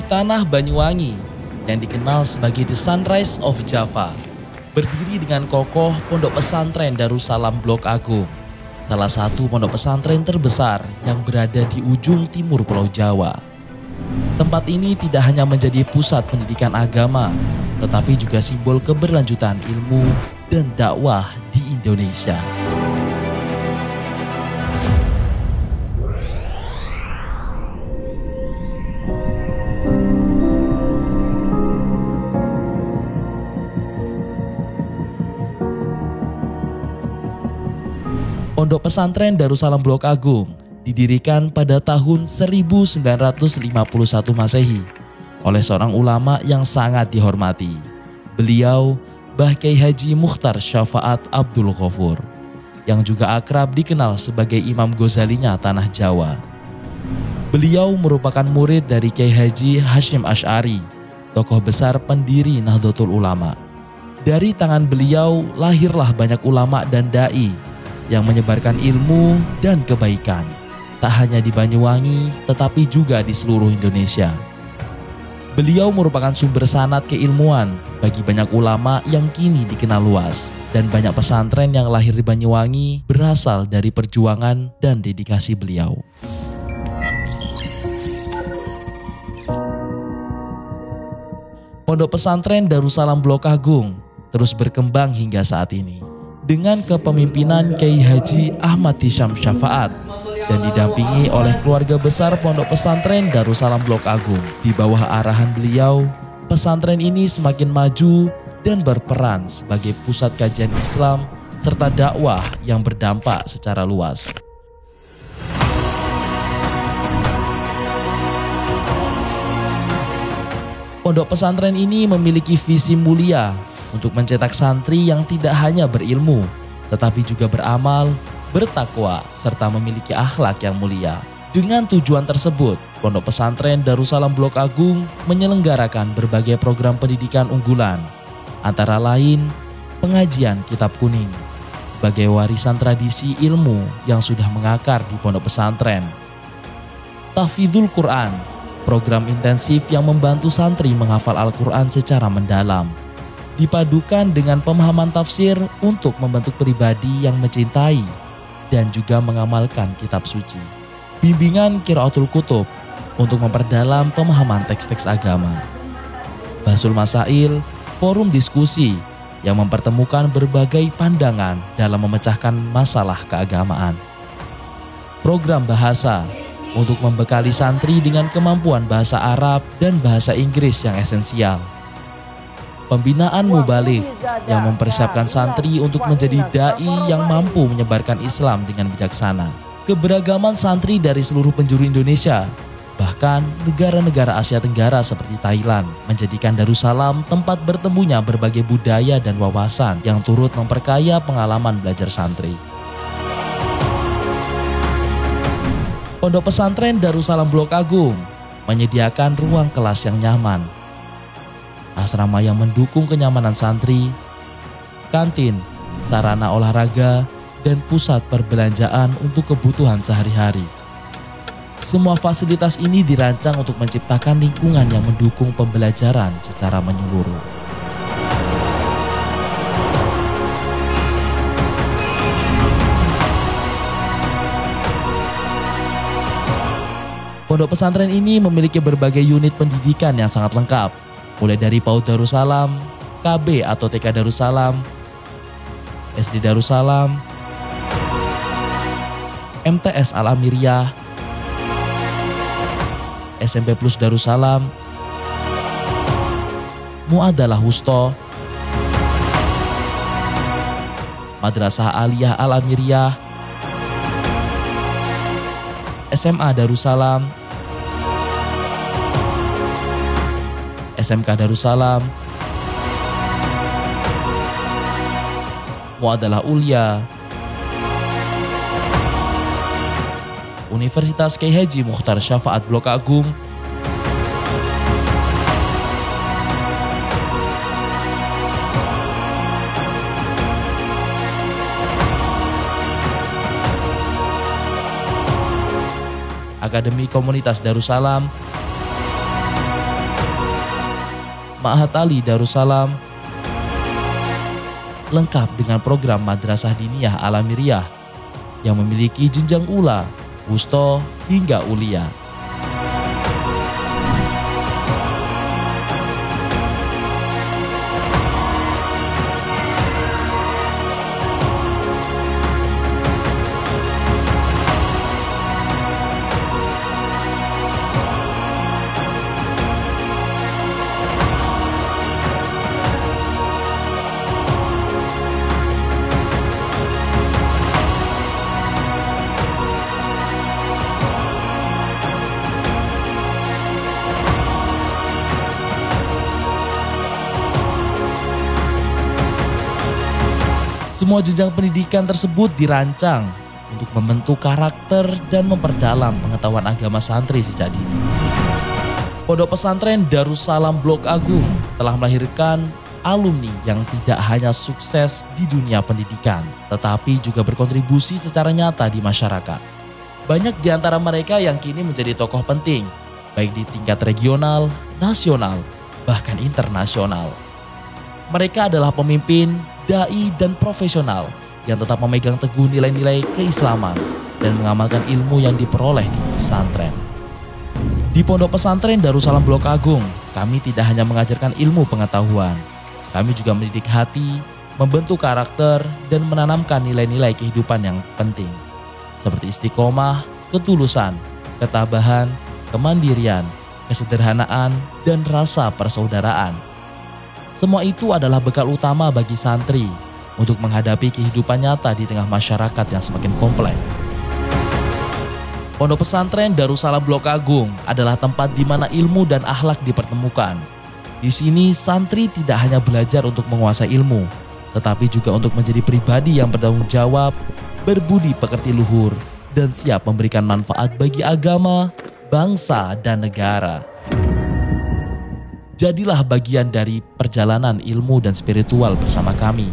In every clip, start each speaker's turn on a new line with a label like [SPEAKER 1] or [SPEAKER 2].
[SPEAKER 1] tanah Banyuwangi yang dikenal sebagai The Sunrise of Java, berdiri dengan kokoh Pondok Pesantren Darussalam Blok Agung, salah satu pondok pesantren terbesar yang berada di ujung timur Pulau Jawa. Tempat ini tidak hanya menjadi pusat pendidikan agama, tetapi juga simbol keberlanjutan ilmu dan dakwah di Indonesia. Pondok Pesantren Darussalam Blok Agung didirikan pada tahun 1951 Masehi oleh seorang ulama yang sangat dihormati. Beliau Mbah Kyai Haji Mukhtar Syafaat Abdul Ghafur, yang juga akrab dikenal sebagai Imam Ghazalinya Tanah Jawa. Beliau merupakan murid dari Kyai Haji Hasyim Asy'ari, tokoh besar pendiri Nahdlatul Ulama. Dari tangan beliau lahirlah banyak ulama dan dai yang menyebarkan ilmu dan kebaikan, tak hanya di Banyuwangi tetapi juga di seluruh Indonesia. Beliau merupakan sumber sanad keilmuan bagi banyak ulama yang kini dikenal luas, dan banyak pesantren yang lahir di Banyuwangi berasal dari perjuangan dan dedikasi beliau. Pondok Pesantren Darussalam Blok Agung terus berkembang hingga saat ini dengan kepemimpinan Kyai Haji Ahmad Hisyam Syafaat dan didampingi oleh keluarga besar Pondok Pesantren Darussalam Blok Agung. Di bawah arahan beliau, pesantren ini semakin maju dan berperan sebagai pusat kajian Islam serta dakwah yang berdampak secara luas. Pondok pesantren ini memiliki visi mulia untuk mencetak santri yang tidak hanya berilmu, tetapi juga beramal, bertakwa, serta memiliki akhlak yang mulia. Dengan tujuan tersebut, Pondok Pesantren Darussalam Blok Agung menyelenggarakan berbagai program pendidikan unggulan, antara lain pengajian Kitab Kuning sebagai warisan tradisi ilmu yang sudah mengakar di pondok pesantren. Tahfidzul Quran, program intensif yang membantu santri menghafal Al-Quran secara mendalam, dipadukan dengan pemahaman tafsir untuk membentuk pribadi yang mencintai dan juga mengamalkan kitab suci. Bimbingan Qiraatul Kutub untuk memperdalam pemahaman teks-teks agama. Bahsul Masail, forum diskusi yang mempertemukan berbagai pandangan dalam memecahkan masalah keagamaan. Program bahasa untuk membekali santri dengan kemampuan bahasa Arab dan bahasa Inggris yang esensial. Pembinaan mubalik yang mempersiapkan santri untuk menjadi dai yang mampu menyebarkan Islam dengan bijaksana. Keberagaman santri dari seluruh penjuru Indonesia, bahkan negara-negara Asia Tenggara seperti Thailand, menjadikan Darussalam tempat bertemunya berbagai budaya dan wawasan yang turut memperkaya pengalaman belajar santri. Pondok Pesantren Darussalam Blok Agung menyediakan ruang kelas yang nyaman, asrama yang mendukung kenyamanan santri, kantin, sarana olahraga, dan pusat perbelanjaan untuk kebutuhan sehari-hari. Semua fasilitas ini dirancang untuk menciptakan lingkungan yang mendukung pembelajaran secara menyeluruh. Pondok pesantren ini memiliki berbagai unit pendidikan yang sangat lengkap, mulai dari PAUD Darussalam, KB atau TK Darussalam, SD Darussalam, MTS Al-Amiriyah, SMP Plus Darussalam, Mu'adalah Wusto, Madrasah Aliyah Al-Amiriyah, SMA Darussalam, SMK Darussalam, Mu'adalah Ulia, Universitas Kyai Haji Mukhtar Syafaat Blok Agung, Akademi Komunitas Darussalam, Ma'had Ali Darussalam, lengkap dengan program Madrasah Diniyah Al-Amiriyah yang memiliki jenjang ula, wusto, hingga ulia. Semua jenjang pendidikan tersebut dirancang untuk membentuk karakter dan memperdalam pengetahuan agama santri sejak dini. Pondok Pesantren Darussalam Blok Agung telah melahirkan alumni yang tidak hanya sukses di dunia pendidikan, tetapi juga berkontribusi secara nyata di masyarakat. Banyak di antara mereka yang kini menjadi tokoh penting, baik di tingkat regional, nasional, bahkan internasional. Mereka adalah pemimpin, dai, dan profesional yang tetap memegang teguh nilai-nilai keislaman dan mengamalkan ilmu yang diperoleh di pesantren. Di Pondok Pesantren Darussalam Blok Agung, kami tidak hanya mengajarkan ilmu pengetahuan, kami juga mendidik hati, membentuk karakter, dan menanamkan nilai-nilai kehidupan yang penting, seperti istiqomah, ketulusan, ketabahan, kemandirian, kesederhanaan, dan rasa persaudaraan. Semua itu adalah bekal utama bagi santri untuk menghadapi kehidupan nyata di tengah masyarakat yang semakin kompleks. Pondok Pesantren Darussalam Blok Agung adalah tempat di mana ilmu dan akhlak dipertemukan. Di sini santri tidak hanya belajar untuk menguasai ilmu, tetapi juga untuk menjadi pribadi yang bertanggung jawab, berbudi pekerti luhur, dan siap memberikan manfaat bagi agama, bangsa, dan negara. Jadilah bagian dari perjalanan ilmu dan spiritual bersama kami.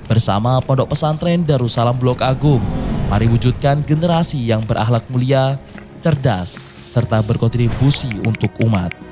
[SPEAKER 1] Bersama Pondok Pesantren Darussalam Blok Agung, mari wujudkan generasi yang berakhlak mulia, cerdas, serta berkontribusi untuk umat.